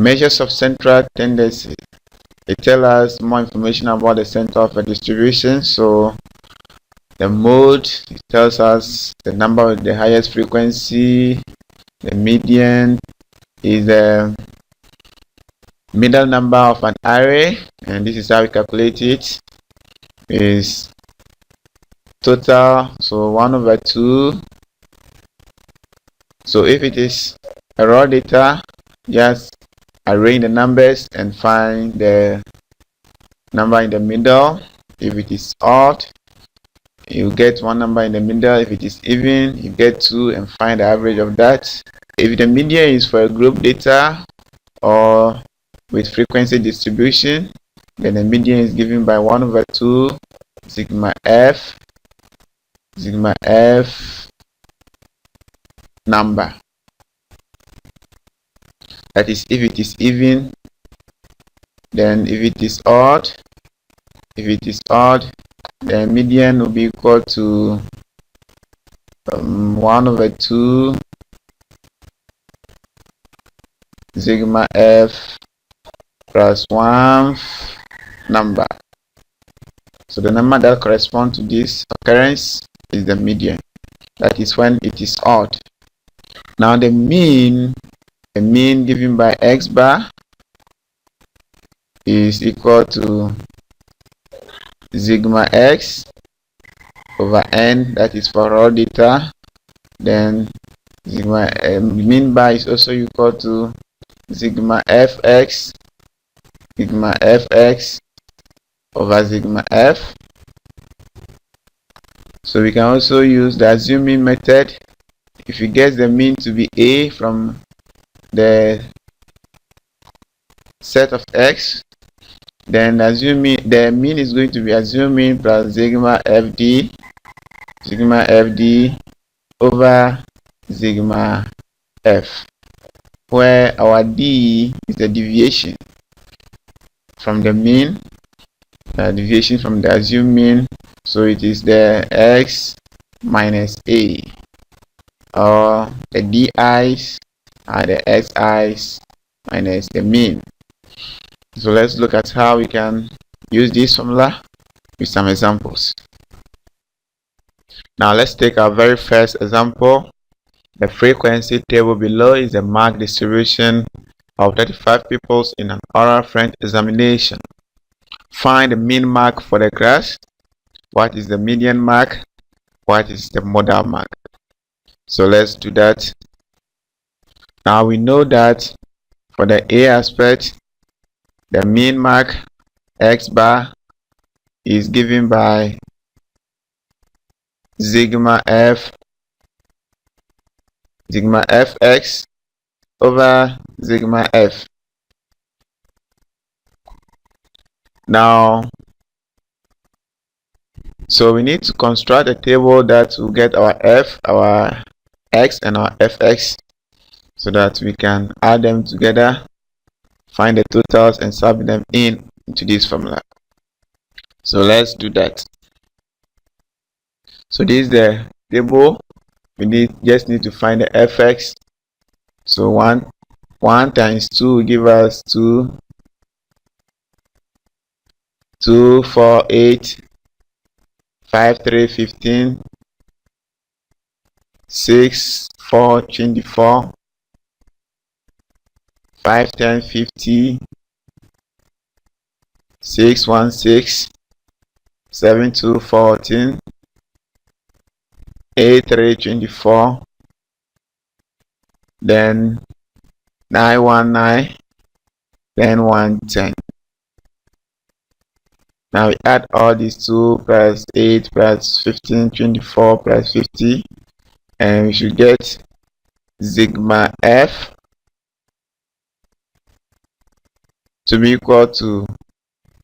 Measures of central tendency. It tells us more information about the center of a distribution. So the mode, it tells us the number with the highest frequency. The median is the middle number of an array, and this is how we calculate it. Is total, so 1/2. So if it is a raw data, just arrange the numbers and find the number in the middle. If it is odd, you get one number in the middle. If it is even, you get 2 and find the average of that. If the median is for a group data or with frequency distribution, then the median is given by 1/2 sigma f number. That is if it is even. Then if it is odd, the median will be equal to 1/2 sigma f plus 1 number. So the number that corresponds to this occurrence is the median. That is when it is odd. Now the mean given by x bar is equal to sigma x over n, that is for raw data. Then sigma mean bar is also equal to sigma fx over sigma f. So we can also use the assuming method. If you get the mean to be a from the set of x, then assuming the mean is going to be assuming plus sigma fd over sigma f, where our d is the deviation from the mean, deviation from the assumed mean. So it is the x minus a, or the di's are the xi's minus the mean. So let's look at how we can use this formula with some examples. Now let's take our very first example. The frequency table below is a mark distribution of 35 pupils in an oral French examination. Find the mean mark for the class. What is the median mark? What is the modal mark? So let's do that. Now we know that for the A aspect, the mean mark x bar is given by sigma fx over sigma f. Now, so we need to construct a table that will get our f, our x, and our fx, so that we can add them together, find the totals, and sub them into this formula. So let's do that. So this is the table. We just need to find the fx. So 1 times 2 will give us 2, 4, 8, 5, 3, 15, 6, 4, 24, 5, 10, 50, 6, 1, 6, 7, 2, 14, 8, 3, 24, then 9, 1, 9, then 1, 10. Now we add all these 2 plus 8 plus 15, 24 plus 50, and we should get sigma f to be equal to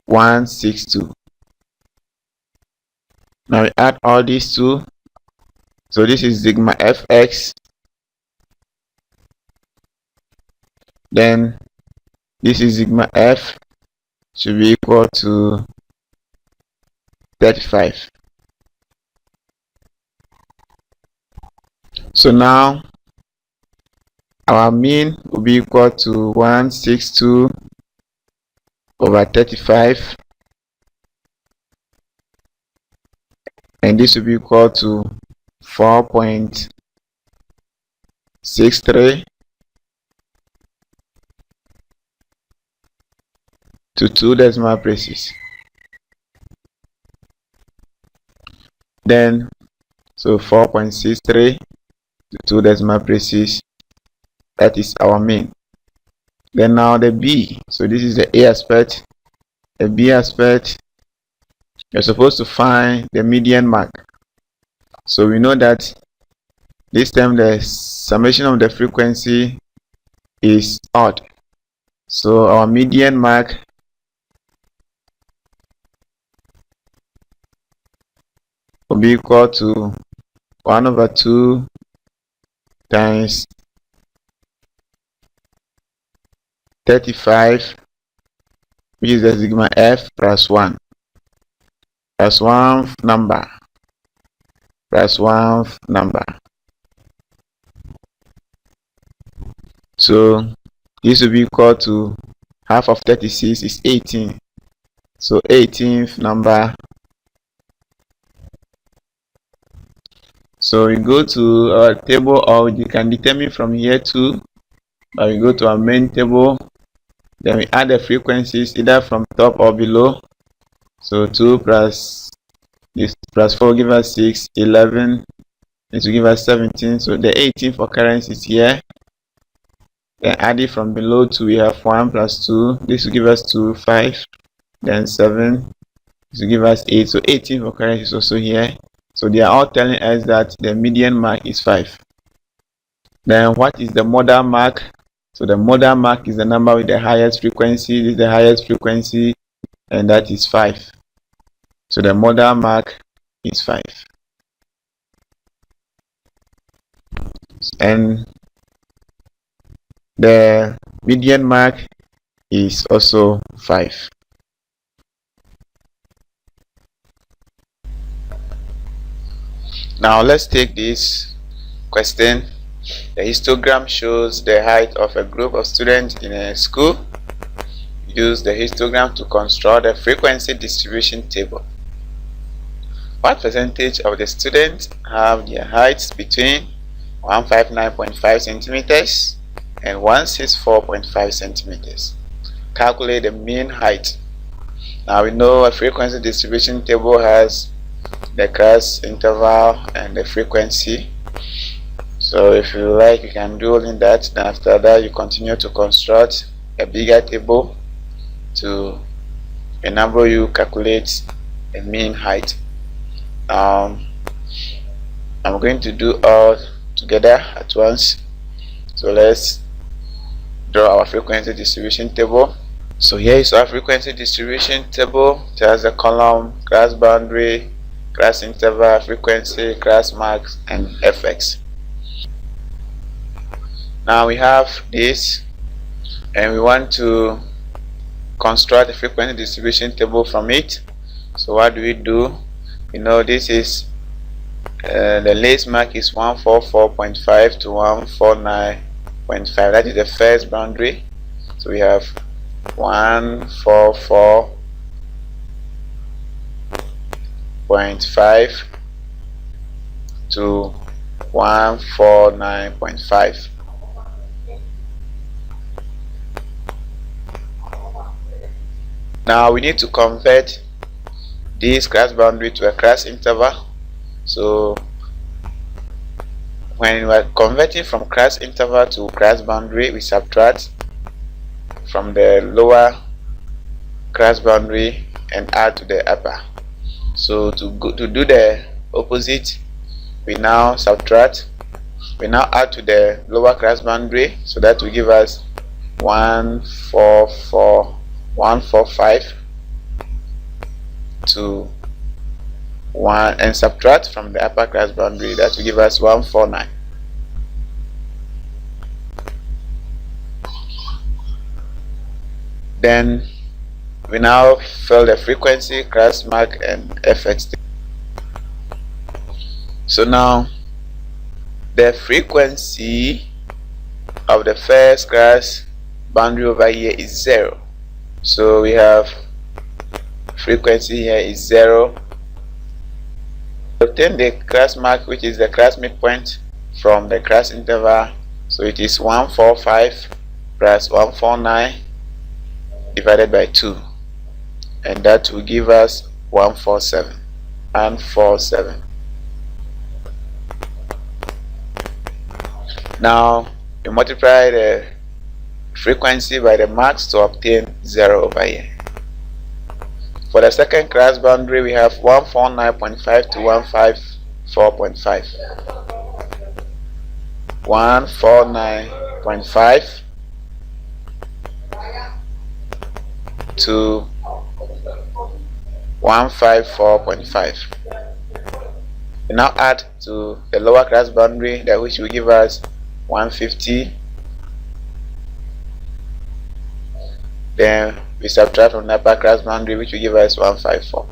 162. Now we add all these 2. So this is sigma fx. Then this is sigma f should be equal to 35. So now our mean will be equal to 162 over 35, and this will be equal to 4.63 to 2 decimal places. Then, so 4.63 to 2 decimal places, that is our mean. Then now the B, so this is the A aspect. The B aspect, you're supposed to find the median mark. So we know that this time the summation of the frequency is odd. So our median mark will be equal to 1 over 2 times 35, which is the sigma f plus 1 number plus 1 number. So this will be equal to half of 36 is 18. So 18th number. So we go to our table, or you can determine from here too. But we go to our main table. Then we add the frequencies either from top or below. So 2 plus this plus 4 give us 6, 11. This will give us 17. So the 18th occurrence is here. Then add it from below to, we have 1 plus 2. This will give us 2, 5. Then 7. This will give us 8. So 18th occurrence is also here. So they are all telling us that the median mark is 5. Then what is the modal mark? So the modal mark is the number with the highest frequency. This is the highest frequency, and that is 5. So the modal mark is 5. And the median mark is also 5. Now let's take this question. The histogram shows the height of a group of students in a school. Use the histogram to construct a frequency distribution table. What percentage of the students have their heights between 159.5 centimeters and 164.5 centimeters? Calculate the mean height. Now we know a frequency distribution table has the class interval and the frequency. So if you like, you can do only that. Then after that, you continue to construct a bigger table to enable you calculate the mean height. I'm going to do all together at once. So let's draw our frequency distribution table. So here is our frequency distribution table. It has a column, class boundary, class interval, frequency, class marks, and fx. Now we have this, and we want to construct a frequency distribution table from it. So what do? You know, this is the least mark is 144.5 to 149.5. That is the first boundary. So we have 144.5 to 149.5. Now we need to convert this class boundary to a class interval. So when we are converting from class interval to class boundary, we subtract from the lower class boundary and add to the upper. So to do the opposite, we now subtract. We now add to the lower class boundary, so that will give us 145 to 1, and subtract from the upper class boundary. That will give us 149. Then we now fill the frequency, class mark, and fx. So now the frequency of the first class boundary over here is 0. So we have frequency here is 0. Obtain the class mark, which is the class midpoint from the class interval. So it is 145 plus 149 divided by 2, and that will give us 147. 147. Now you multiply the frequency by the max to obtain 0 over here. For the second class boundary, we have 149.5 to 154.5. 149.5 to 154.5. We now add to the lower class boundary, that which will give us 150. Then we subtract from the upper class boundary, which will give us 154.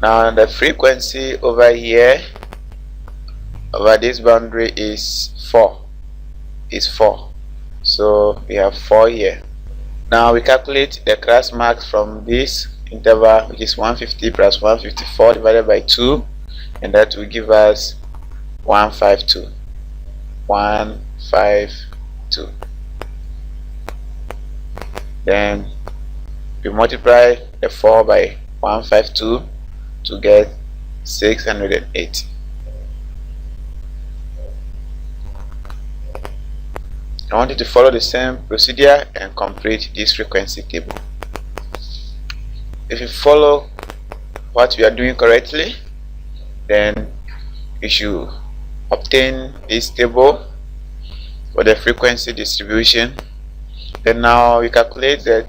Now the frequency over here, over this boundary, is 4. So we have 4 here. Now we calculate the class marks from this interval, which is 150 plus 154 divided by 2, and that will give us 152. 152. Then we multiply the 4 by 152 to get 680. I want you to follow the same procedure and complete this frequency table. If you follow what we are doing correctly, then you should obtain this table for the frequency distribution. Then now we calculate the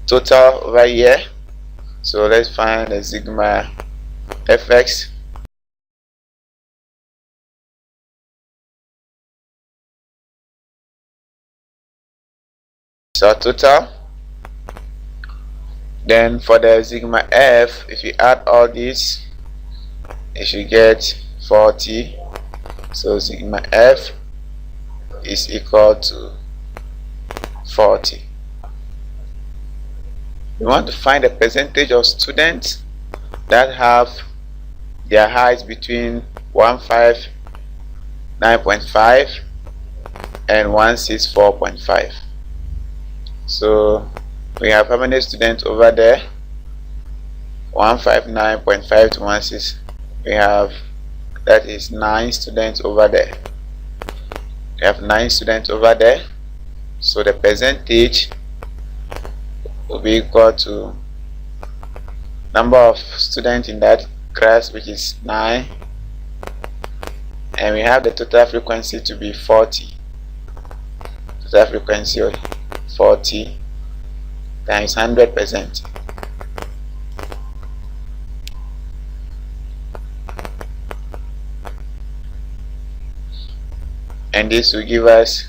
total over here. So let's find the sigma fx. So total. Then for the sigma f, if you add all these, you should get 40. So sigma f is equal to 40. We want to find the percentage of students that have their heights between 159.5 and 164.5. So we have how many students over there? 159.5 to 16. We have, that is 9 students over there. We have 9 students over there. So the percentage will be equal to number of students in that class, which is 9, and we have the total frequency to be 40. Total frequency of 40 times 100%. And this will give us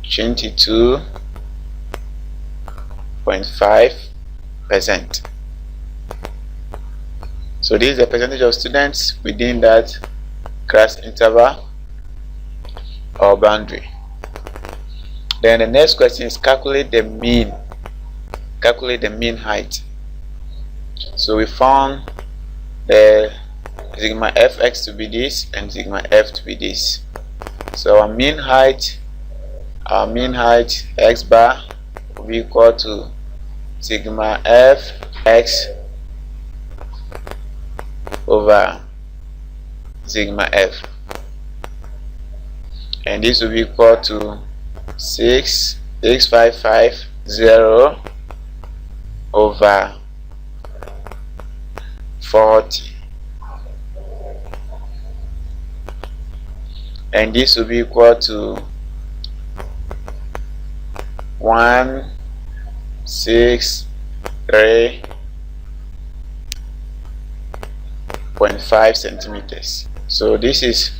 22.5%. So this is the percentage of students within that class interval or boundary. Then the next question is calculate the mean. Calculate the mean height. So we found the sigma fx to be this and sigma f to be this. So our mean height x bar will be equal to sigma f x over sigma f, and this will be equal to 6550 over 40, and this will be equal to 163.5 centimeters. So this is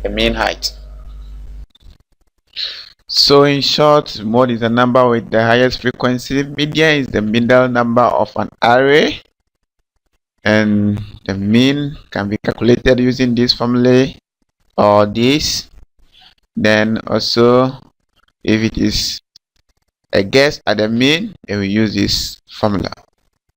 the mean height. So in short, mode is the number with the highest frequency. Median is the middle number of an array. and the mean can be calculated using this formula or this. Then also, if it is a guess at the mean, then we use this formula.